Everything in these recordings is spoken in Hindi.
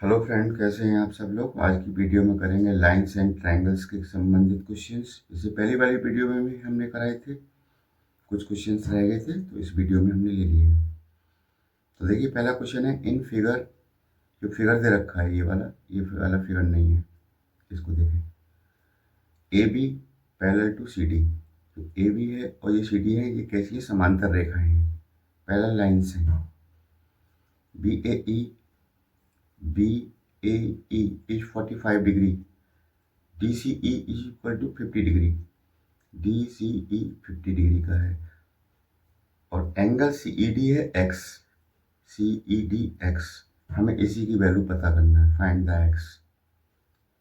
हेलो फ्रेंड, कैसे हैं आप सब लोग। आज की वीडियो में करेंगे लाइंस एंड ट्रायंगल्स के संबंधित क्वेश्चंस। इससे पहली वाली वीडियो में भी हमने कराए थे, कुछ क्वेश्चंस रह गए थे तो इस वीडियो में हमने ले लिए। तो देखिए, पहला क्वेश्चन है इन फिगर। जो फिगर दे रखा है ये वाला फिगर नहीं है। इसको देखें, A B parallel to C D. जो ए बी है और ये सी डी है, ये कैसी है, समांतर रेखाएं हैं, पैरेलल लाइन्स हैं। B A E B A E is 45 degree. D C E is equal to 50 degree. D C E 50 degree का है और एंगल सी ई डी है X. C E D X, हमें इसी की वैल्यू पता करना है, फाइंड द एक्स।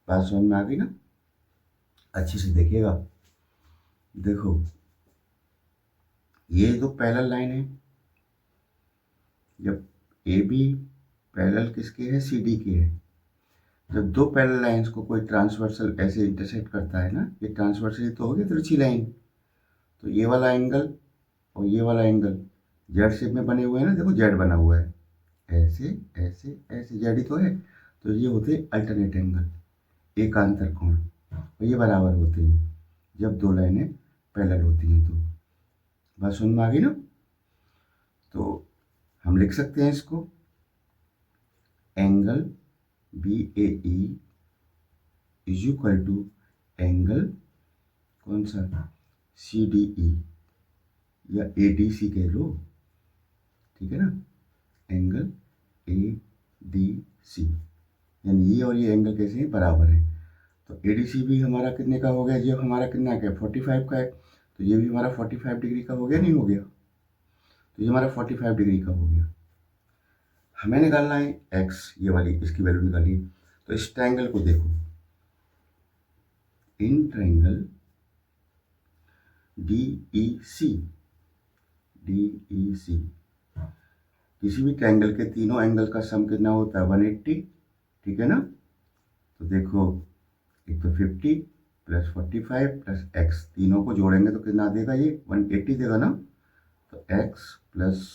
बात समझ में आ गई ना। अच्छे से देखिएगा। देखो, ये तो पैरेलल लाइन है। जब ए बी पैरेलल किसके है, सी डी के है। जब दो पैरेलल लाइंस को कोई ट्रांसवर्सल ऐसे इंटरसेक्ट करता है ना, ये ट्रांसवर्सल तो हो गई तिरछी लाइन। तो ये वाला एंगल और ये वाला एंगल जेड शेप में बने हुए हैं ना। देखो, जेड बना हुआ है, ऐसे ऐसे ऐसे जेड ही तो है। तो ये होते अल्टरनेट एंगल, एकांतर कोण, और ये बराबर होते हैं जब दो लाइनें पैरेलल होती हैं। तो बात समझ में आ गई ना। तो हम लिख सकते हैं इसको, angle B A E is equal to angle कौन सा, सी डी ई या ए डी सी कह लो, ठीक है ना। एंगल ए डी सी, यानी ये और ये एंगल कैसे हैं, बराबर है। तो ए डी सी भी हमारा कितने का हो गया, ये हमारा कितना का है, 45 का है। तो ये भी हमारा 45 डिग्री का हो गया, नहीं हो गया। तो ये हमारा 45 डिग्री का हो गया। हमें निकालना है एक्स, ये वाली इसकी वैल्यू निकाली है। तो इस ट्रायंगल को देखो, in triangle D E C, D E C, किसी भी ट्रायंगल के तीनों एंगल का सम कितना होता है, 180, ठीक है ना। तो देखो, एक तो 50 प्लस 45 प्लस एक्स, तीनों को जोड़ेंगे तो कितना देगा, ये 180 देगा ना। तो x plus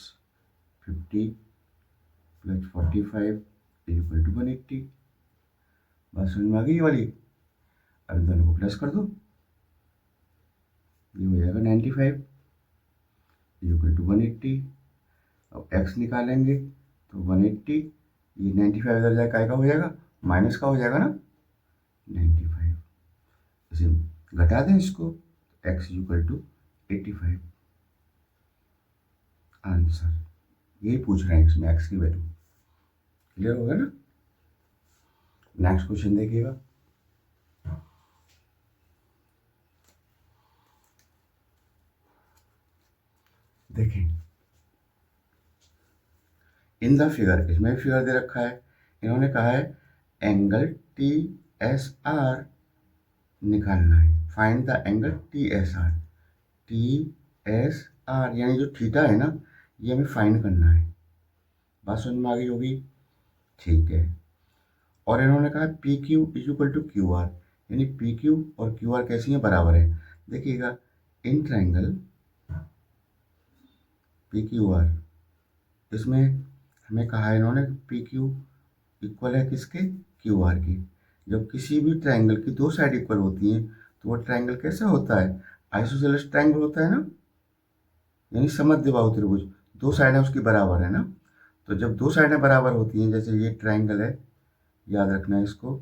50 plus 45 equal to 180। बात समझ में आ गई ये वाली। अब इन दोनों को प्लस कर दो, ये हो जाएगा 95 इक्वल टू 180। अब एक्स निकालेंगे तो 180, ये 95 इधर जाए काय का हो जाएगा, माइनस का हो जाएगा ना 95। इसे घटा दें इसको, एक्स इक्वल टू 85। आंसर यही पूछ रहे हैं, इसमें एक्स की वैल्यू। क्लियर हो गया ना। नेक्स्ट क्वेश्चन देखिएगा। देखें, इन द फिगर, इसमें फिगर दे रखा है। इन्होंने कहा है एंगल टी एस आर निकालना है, find the angle T S R. T S R यानी जो थीटा है ना, ये हमें फाइंड करना है। बात समझ में आ गई होगी, ठीक है। और इन्होंने कहा P Q is equal to Q R, यानी पी क्यू और क्यू आर कैसी हैं, बराबर है। देखिएगा, in triangle P Q R, इसमें हमें कहा है इन्होंने पी क्यू इक्वल है किसके, क्यू आर के। जब किसी भी ट्रायंगल की दो साइड इक्वल होती हैं तो वो ट्रायंगल कैसा होता है, आइसोसेलेस ट्रायंगल होता है ना, यानी समद्विबाहु त्रिभुज, दो साइडें उसकी बराबर है ना। तो जब दो साइडें बराबर होती हैं, जैसे ये ट्रायंगल है, याद रखना है इसको,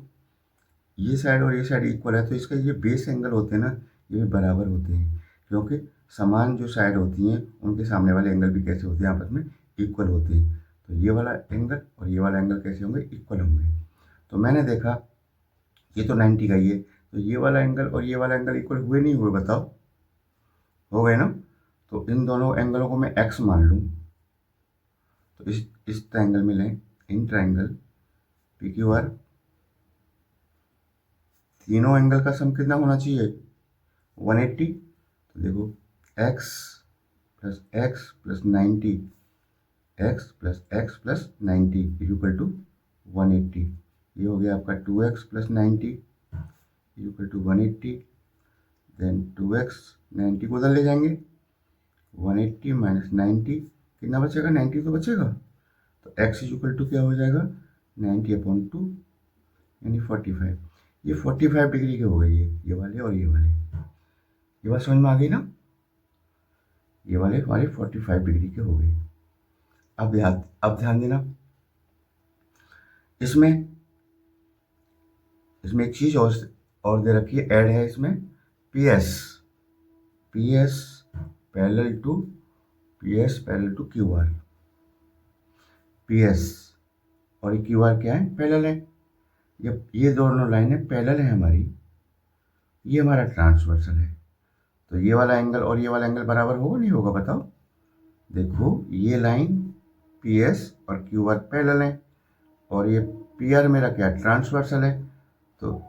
ये साइड और ये साइड इक्वल है, तो इसका ये बेस एंगल होते हैं ना, ये भी बराबर होते हैं। क्योंकि समान जो साइड होती हैं उनके सामने वाले एंगल भी कैसे होते हैं, आपस में इक्वल होते हैं। तो ये वाला एंगल और ये वाला एंगल कैसे होंगे, इक्वल होंगे। तो मैंने देखा ये तो 90 का ही है, तो ये वाला एंगल और ये वाला एंगल इक्वल हुए नहीं हुए, बताओ। हो गए ना। तो इन दोनों एंगलों को मैं एक्स मान लूँ। तो इस ट्रायंगल में लें, in triangle P Q R, तीनों एंगल का सम कितना होना चाहिए, 180। तो देखो, x plus x plus 90, x plus x plus 90 equal to 180। ये हो गया आपका 2x plus 90 equal to 180। Then 2x, 90 को उधर ले जाएंगे, 180 माइनस 90 कितना बचेगा, 90 तो बचेगा। तो x इक्वल टू क्या हो जाएगा, 90/2 यानी 45। ये 45 डिग्री के हो गए, ये वाले और ये वाले। ये बात समझ में आ गई ना? ये वाले हमारे 45 डिग्री के हो गए। अब ध्यान देना, इसमें एक चीज और दे रखी है, ऐड है इसमें, PS parallel to QR। PS और QR क्या है? पैरेलल है। ये दोनों लाइनें पैरेलल है हमारी, ये हमारा ट्रांसवर्सल है। तो ये वाला एंगल और ये वाला एंगल बराबर होगा नहीं होगा बताओ? देखो ये लाइन PS और QR पैरेलल है और ये PR मेरा क्या ट्रांसवर्सल है। तो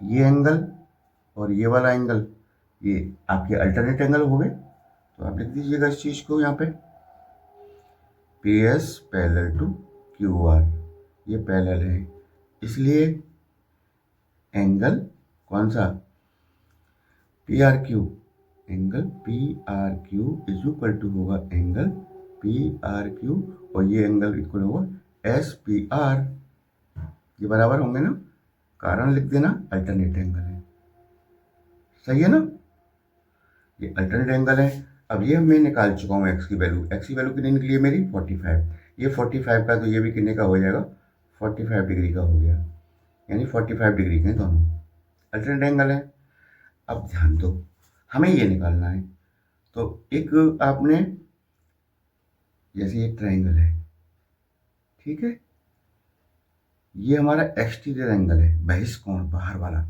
ये एंगल और ये वाला एंगल ये आपके अल्टरनेट एंगल हो गए। तो आप लिख दीजिएगा इस चीज़ को यहाँ पे, PS पैरेलल टू QR, ये पैरेलल है, इसलिए एंगल कौन सा? PRQ, angle PRQ is equal to होगा एंगल PRQ और ये एंगल इक्वल होगा SPR। ये बराबर होंगे ना? कारण लिख देना, अल्टरनेट एंगल है। सही है ना? ये अल्टरनेट एंगल है। अब ये मैं निकाल चुका हूँ एक्स की वैल्यू कितनी निकली है मेरी? 45। ये 45 का, तो ये भी कितने का हो जाएगा? 45 डिग्री का हो गया, यानी 45 डिग्री के दोनों अल्टरनेट एंगल है। अब ध्यान दो, हमें ये निकालना है। तो एक आपने, जैसे ये ट्रायंगल है, ठीक है, ये हमारा एक्सटीरियर एंगल है, बहिष्कोण बाहर वाला।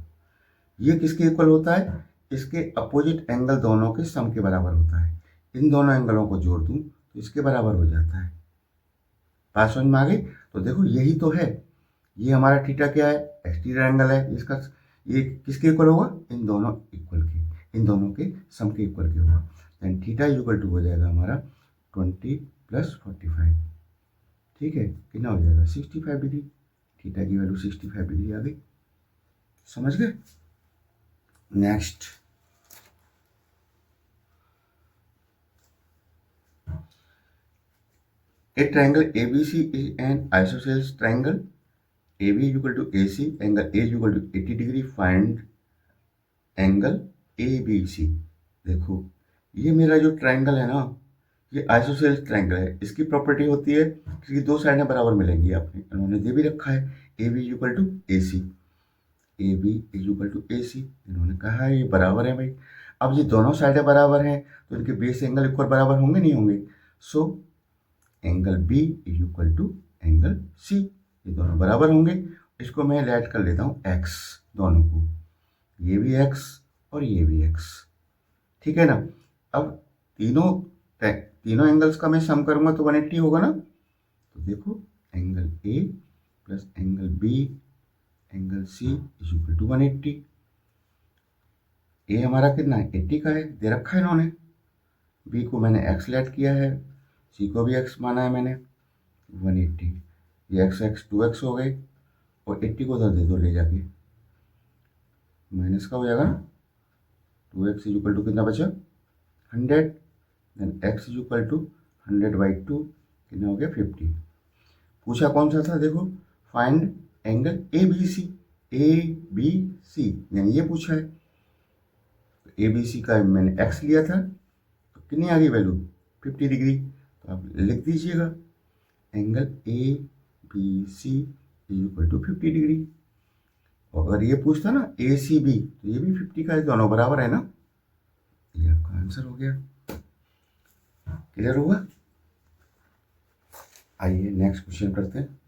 ये किसके इक्वल होता है? इसके अपोजिट एंगल दोनों के सम के बराबर होता है। इन दोनों एंगलों को जोड़ दूं तो इसके बराबर हो जाता है। बात समझ में आ गई? तो देखो यही तो है, ये हमारा थीटा क्या है? एक्सटीरियर एंगल है इसका। ये किसके इक्वल होगा? इन दोनों इक्वल के, इन दोनों के सम के इक्वल के होगा। देन थीटा इक्वल टू हो जाएगा हमारा 20 + 45। ठीक है, कितना हो जाएगा? 65 डिग्री। थीटा की वैल्यू 65 डिग्री आ गई। समझ गए? Next, a triangle ABC is an isosceles triangle. AB is equal to AC, angle A is equal to 80 degree. Find angle ABC। देखो ये मेरा जो ट्रायंगल है ना, ये आइसोसेलेस ट्रायंगल है। इसकी प्रॉपर्टी होती है कि दो साइडें बराबर मिलेंगी। आपने इन्होंने दे भी रखा है AB is equal to AC, AB is equal to AC, इन्होंने कहा है ये बराबर है भाई। अब ये दोनों साइडें बराबर हैं तो इनके बेस एंगल इक्वल बराबर होंगे नहीं होंगे? So angle B is equal to angle C, ये दोनों बराबर होंगे। इसको मैं ऐड कर लेता हूँ x, दोनों को, ये भी x और ये भी x, ठीक है ना? अब तीनों एंगल्स का मैं सम करूंगा तो 180 होगा ना? तो देखो angle A plus angle B angle C is equal to 180। A हमारा कितना है? 80 का है, दे रखा है इन्होंने। B को मैंने x लेट किया है, C को भी x माना है मैंने, 180। ये x 2x हो गए और 80 को उधर दे दो ले जाके, माइनस का हो जाएगा ना। 2x इज इक्वल टू कितना बचा? 100। Then x is equal to 100/2, कितना हो गया? 50। पूछा कौन सा था? देखो, फाइंड एंगल ABC। ABC यानी ये पूछा है। ABC का मैंने x लिया था, तो कितनी आ गई वैल्यू? 50 डिग्री। तो आप लिख दीजिएगा angle ABC is equal to 50 degree. और अगर ये पूछता ना ACB, तो ये भी 50 का है, दोनों बराबर है ना? ये आपका आंसर हो गया। क्लियर हुआ? आइए नेक्स्ट क्वेश्चन करते हैं।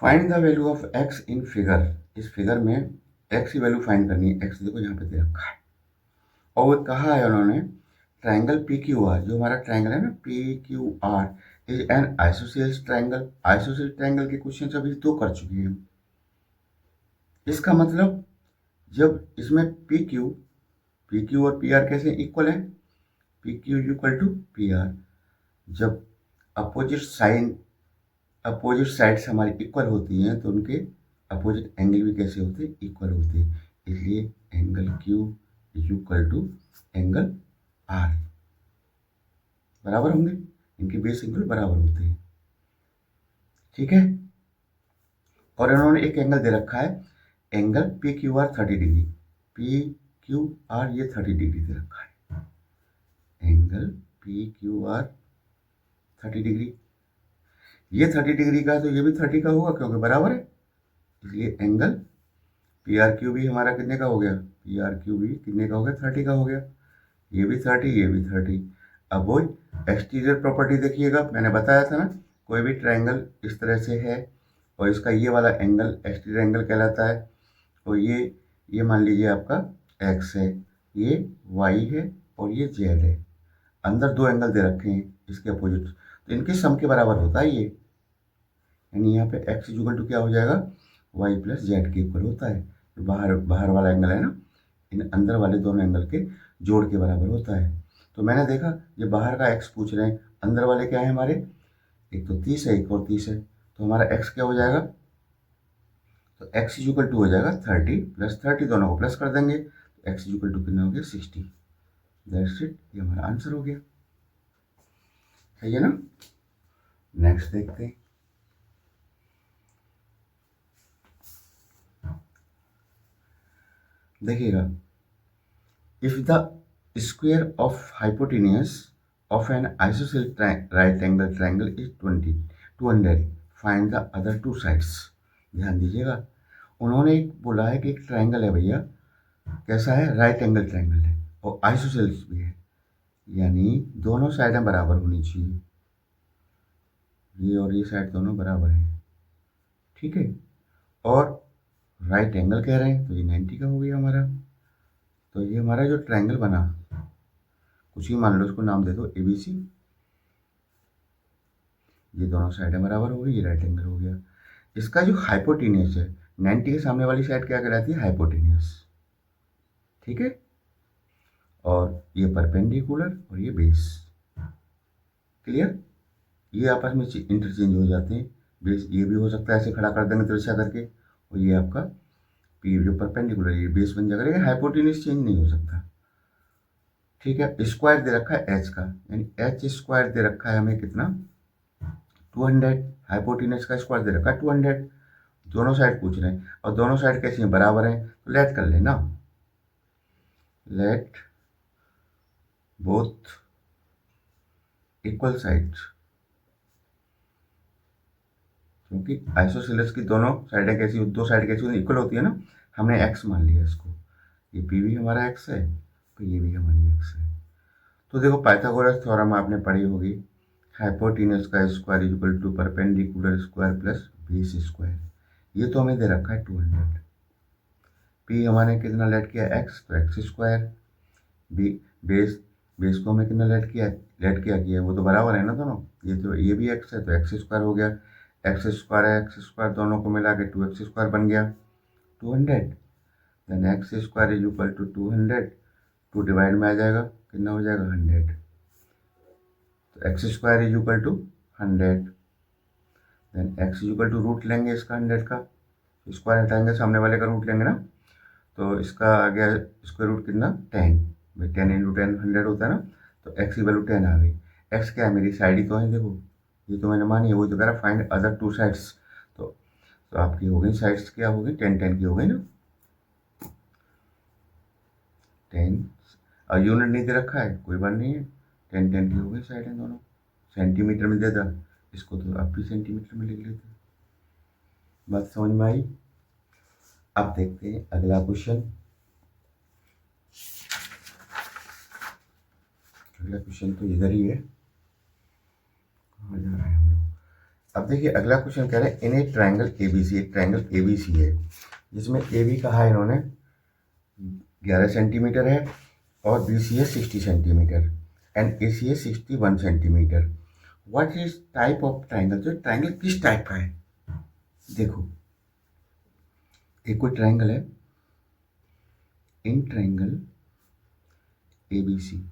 Find the value of x in figure. इस फिगर में x की वैल्यू फाइंड करनी है। x देखो यहाँ पे दे रखा है और वो कहा है उन्होंने ट्राइंगल PQR, जो हमारा ट्राइंगल है ना PQR is an isosceles triangle. Isosceles triangle के क्वेश्चन अभी 2 कर चुके हैं। इसका मतलब जब इसमें PQ और PR कैसे इक्वल है? PQ equal to PR। जब अपोजिट साइड्स हमारी इक्वल होती हैं तो उनके अपोजिट एंगल भी कैसे होते हैं, इक्वल होते हैं, इसलिए angle Q is equal to angle R, बराबर होंगे, इनके बेस एंगल बराबर होते हैं, ठीक है। और इन्होंने एक एंगल दे रखा है, angle P Q are 30 degree, P Q are ये 30 डिग्री दे रखा है, angle P Q are 30 degree, ये 30 डिग्री का है तो ये भी 30 का होगा क्योंकि बराबर है, इसलिए एंगल पी आर क्यू भी हमारा कितने का हो गया, पी आर क्यू भी कितने का हो गया, 30 का हो गया, ये भी 30, ये भी 30। अब वो एक्सटीरियर प्रॉपर्टी देखिएगा, मैंने बताया था ना, कोई भी ट्रायंगल इस तरह से है और इसका ये वाला एंगल एक्सटीरियर एंगल कहलाता है, और ये मान लीजिए आपका x है, ये y है और ये z है, अंदर दो एंगल दे रखे हैं इसके अपोजिट, तो इनके सम के बराबर होता है ये, यानी यहाँ पे x इक्वल टू क्या हो जाएगा, y प्लस जेड के इक्वल होता है, तो बाहर वाला एंगल है ना, इन अंदर वाले दोनों एंगल के जोड़ के बराबर होता है। तो मैंने देखा ये बाहर का x पूछ रहे हैं, अंदर वाले क्या है हमारे, एक तो 30 है, एक और 30 है, तो हमारा x क्या हो जाएगा, तो x इक्वल टू हो जाएगा 30 प्लस 30, दोनों को प्लस कर देंगे, तो x इक्वल टू कितना हो गया 60, दैट्स इट, ये हमारा आंसर हो गया, सही है ना। नेक्स्ट देखते हैं, देखिएगा, if the square of hypotenuse of N isosceles right angle triangle is 200, find the other two sides. ध्यान दीजिएगा, उन्होंने एक बोला है कि एक ट्रायंगल है भैया, कैसा है, राइट एंगल ट्रायंगल है और आइसोसेलेस भी है, यानी दोनों साइडें बराबर होनी चाहिए, ये और ये साइड दोनों बराबर हैं, ठीक है, और राइट एंगल कह रहे हैं तो ये 90 का हो गया हमारा। तो ये हमारा जो ट्रायंगल बना, कुछ ही मान लो, इसको नाम दे दो ABC, ये दोनों साइडें बराबर हो गई, ये राइट एंगल हो गया। इसका जो हाइपोटेन्यूस है, 90 के सामने वाली साइड क्या कहलाती है, हाइपोटेन्यूस, ठीक है, और ये परपेंडिकुलर और ये बेस, क्लियर, ये आपस में इंटरचेंज हो जाते हैं, बेस ये भी हो सकता है ऐसे खड़ा कर देंगे तिरछा करके, और ये आपका पी जो परपेंडिकुलर ये बेस बन जाएगा, लेकिन हाइपोटेन्यूस चेंज नहीं हो सकता, ठीक है। स्क्वायर दे रखा है एच का, यानी एच स्क्वायर दे रखा है हमें कितना, 200, हाइपोटेन्यूस का स्क्वायर दे रखा है 200, दोनों साइड पूछ रहे हैं और दोनों साइड कैसी हैं, बराबर हैं, तो लेट कर लेना, लेट बोथ इक्वल साइड्स, क्योंकि आइसोसेलेस की दोनों साइडें कैसी, दो साइड कैसी होती, इक्वल होती है ना, हमने x मान लिया इसको, ये p भी हमारा x है तो ये भी हमारी x है। तो देखो पाइथागोरस थ्योरम आपने पढ़ी होगी, हाइपोटेन्यूस का square equal to perpendicular square plus base square, ये तो हमें दे रखा है 200, p हमारे कितना लेट किया x, तो x square, B base, base को हमें कितना लेट किया वो तो बराबर है ना दोनों, ये तो ये भी x है तो x स्क्वायर हो गया, एक्स स्क्वायर है एक्स स्क्वायर दोनों को मिला के 2x स्क्वायर बन गया 200, then x square is equal to 200, 2 divide में आ जाएगा कितना हो जाएगा 100, तो x square is equal to 100, then x is equal to root लेंगे इसका 100 का, स्क्वायर हटाएंगे सामने वाले का रूट लेंगे ना, तो इसका आ गया स्क्वायर रूट कितना 10, भाई 10 इंटू 10 100 होता है ना, तो एक्स की वैल्यू 10 आ गई, एक्स क्या है मेरी साइड ही तो है, देखो ये तो मैंने मानी है, वही तो कह रहा फाइंड अदर टू साइड्स, तो आपकी हो गई साइड्स क्या हो गई 10 10 की हो गई ना, 10, और यूनिट नहीं दे रखा है कोई बात नहीं है, 10 10 की हो गई साइड है दोनों, सेंटीमीटर में देता, इसको तो आप भी सेंटीमीटर में लिख लेते, बात समझ में आई। अब देखते हैं अगला क्वेश्चन, अगला क्वेश्चन तो इधर ही है, कहाँ जा रहे हैं हम लोग। अब देखिए अगला क्वेश्चन कह रहे हैं इन ए ट्रायंगल एबीसी, एक ट्रायंगल एबीसी है जिसमें ए बी कहा है इन्होंने 11 सेंटीमीटर है और बी सी है 60 सेंटीमीटर एंड ए सी है 61 centimetre, what is type of triangle, तो ट्रायंगल किस टाइप का है, देखो एक कोई ट्रायंगल है, in triangle A B C,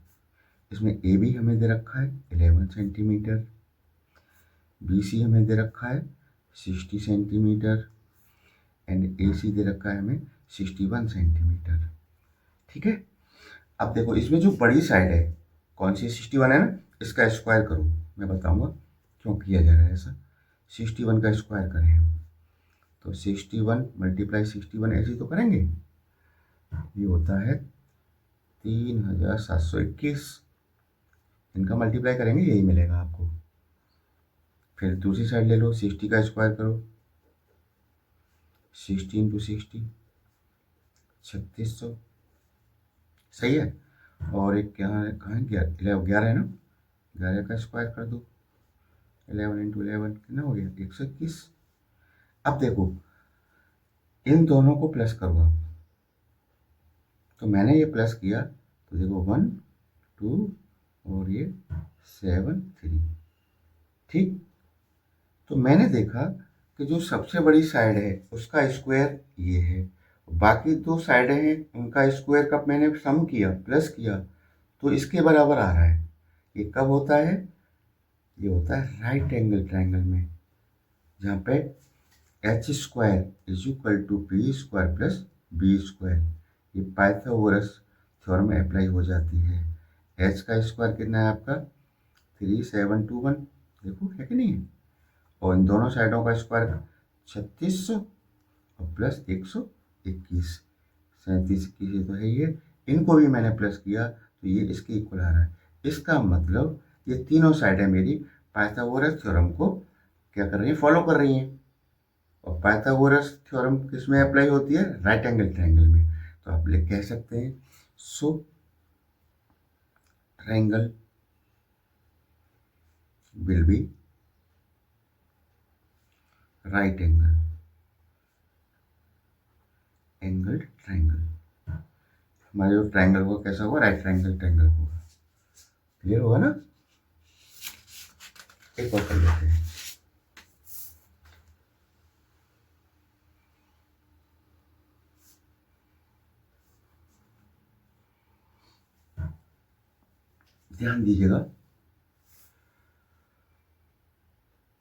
इसमें ए बी हमें दे रखा है 11 सेंटीमीटर, बी सी हमें दे रखा है 60 सेंटीमीटर, एंड ए सी दे रखा है हमें 61 सेंटीमीटर। ठीक है, अब देखो इसमें जो बड़ी साइड है कौन सी 61 है ना, इसका स्क्वायर करो, मैं बताऊंगा क्यों किया जा रहा है ऐसा। 61 का स्क्वायर करें हम तो 61 मल्टीप्लाई 61 ऐसे तो करेंगे, ये होता है 3721। इनका मल्टीप्लाई करेंगे यही मिलेगा आपको। फिर दूसरी साइड ले लो, 60 का स्क्वायर करो, 60 इंटू 60 3600, सही है। और एक क्या है, कहाँ है, 11 है ना, 11 का स्क्वायर कर दो, 11 इंटू 11 कितना हो गया, 121। अब देखो इन दोनों को प्लस करो आप, तो मैंने ये प्लस किया तो देखो 1 2 और ये 7 3। ठीक, तो मैंने देखा कि जो सबसे बड़ी साइड है उसका स्क्वायर ये है, बाकी दो साइडें हैं उनका स्क्वायर का मैंने सम किया प्लस किया तो इसके बराबर आ रहा है। ये कब होता है, ये होता है राइट एंगल ट्रायंगल में, जहाँ पे H square is equal to P square plus B square, ये पाइथागोरस थ्योरम अप्लाई हो जाती है। एच का स्क्वायर कितना है आपका 3721, देखो है कि नहीं है, और इन दोनों साइडों का स्क्वायर 3600 और प्लस 121, 3721 तो है ही है। इनको भी मैंने प्लस किया तो ये इसके इक्वल आ रहा है। इसका मतलब ये तीनों साइडें मेरी पाइथागोरस थ्योरम को क्या कर रही हैं, फॉलो कर रही हैं। और पाइथागोरस थ्योरम किस में अप्लाई होती है, राइट एंगल ट्रायंगल में। तो आप लिख कह सकते हैं so triangle will be right angle triangle. हमारा जो ट्रायंगल होगा कैसा होगा, राइट एंगल ट्रायंगल होगा। क्लियर होगा ना। एक और कर लेते हैं, ध्यान दीजिएगा।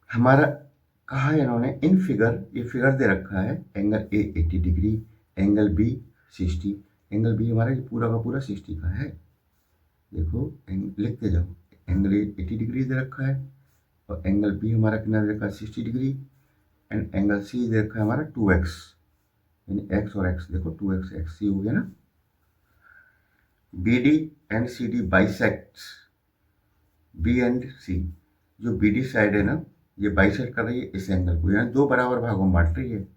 हमारा कहा है इन्होंने इन फिगर, ये फिगर दे रखा है angle A 80 degree, angle B 60, angle B हमारा ये पूरा का पूरा 60 का है। देखो लिखते जाओ, एंगल ए 80 डिग्री दे रखा है और एंगल बी हमारा कितना दे रखा है 60 डिग्री, एंड एंगल सी दे रखा है हमारा 2x, यानी x और x देखो 2x x सी हो गया ना। B D and C D bisects B and C, जो बी डी साइड है ना ये बाइसेक्ट कर रही है इस एंगल को, यानी दो बराबर भागों में बांट रही है।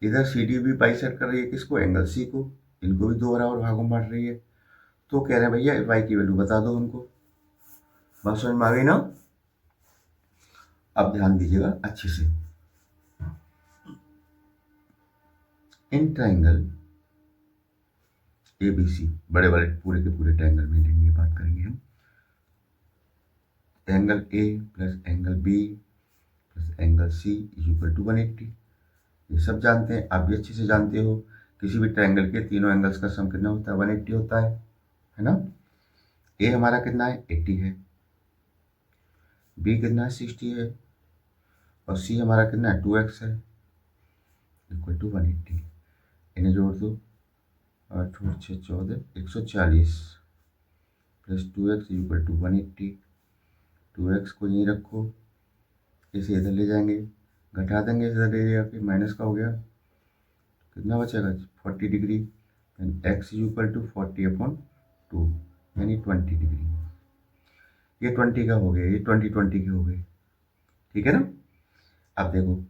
इधर सी डी भी बाइसेक्ट कर रही है किसको, एंगल सी को, इनको भी दो बराबर भागों में बांट रही है। तो कह रहे हैं भैया वाई की वैल्यू बता दो उनको। बात समझ में आ गई ना। अब ध्यान दीजिएगा अच्छे से, in triangle A B C, बड़े बड़े पूरे के पूरे ट्रायंगल में लेंगे, बात करेंगे हम। Angle A plus angle B plus angle C is equal to 180। ये सब जानते हैं, आप भी अच्छे से जानते हो। किसी भी ट्रायंगल के तीनों एंगल्स का सम कितना होता है, 180 होता है ना। ए हमारा कितना है 80 है, बी कितना है 60 है, और सी हमारा कितना है 2x है, इक्वल टू 180। इन्हें जोड़ दो, 8 और 6 14, 140 plus 2x equal to 180। 2x को यहीं रखो, इसे इधर ले जाएंगे, घटा देंगे इधर ले जाके, माइनस का हो गया, कितना बचेगा 40 degree, and x equal to 40/2 यानी 20 डिग्री। ये 20 का हो गया, ये 20 के हो गए, ठीक है ना। अब देखो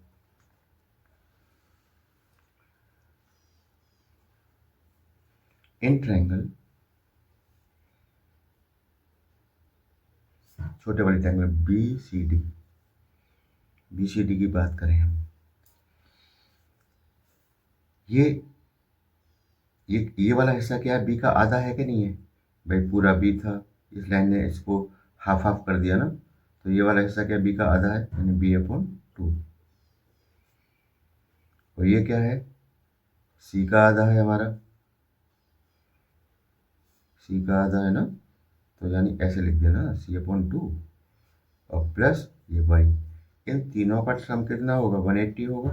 इन ट्रायंगल, छोटे वाले ट्रायंगल बी सी डी की बात करें हम, ये वाला हिस्सा क्या है, बी का आधा है कि नहीं है भाई, पूरा बी था, इस लाइन ने इसको हाफ हाफ कर दिया ना, तो ये वाला हिस्सा क्या बी का आधा है, यानी b/2। और ये क्या है, सी का आधा है हमारा, सी का आधा है ना, तो यानी ऐसे लिख दिया ना c/2 और प्लस ये y, इन तीनों का सम कितना होगा 180 होगा।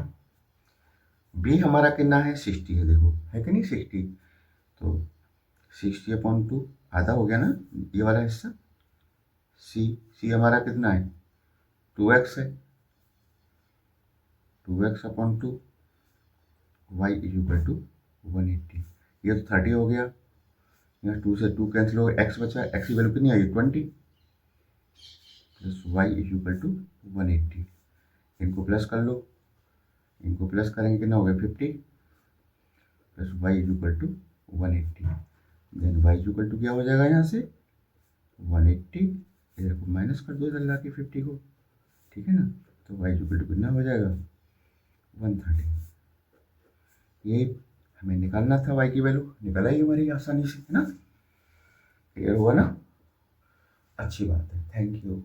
बी हमारा कितना है 60 है, देखो है कि नहीं 60, तो 60/2 आधा हो गया ना ये वाला हिस्सा। सी सी हमारा कितना है 2x है, 2x/2, y is equal to 180। ये तो 30 हो गया, यहाँ 2 से 2 कैंसिल हो गया, x बचा, x की वैल्यू कितनी आई 20 plus Y is equal to 180। इनको प्लस कर लो, इनको प्लस करेंगे कितना हो गया 50 plus Y is equal to 180। Then Y is equal to क्या हो जाएगा यहाँ से 180, इधर को माइनस कर दो इधर ला के 50 को, ठीक है ना। तो वाई इज इक्वल टू कितना हो जाएगा 130। ये हमें निकालना था, वाई की वैल्यू निकल आई हमारी आसानी से, है ना। क्लियर हुआ ना, अच्छी बात है, थैंक यू।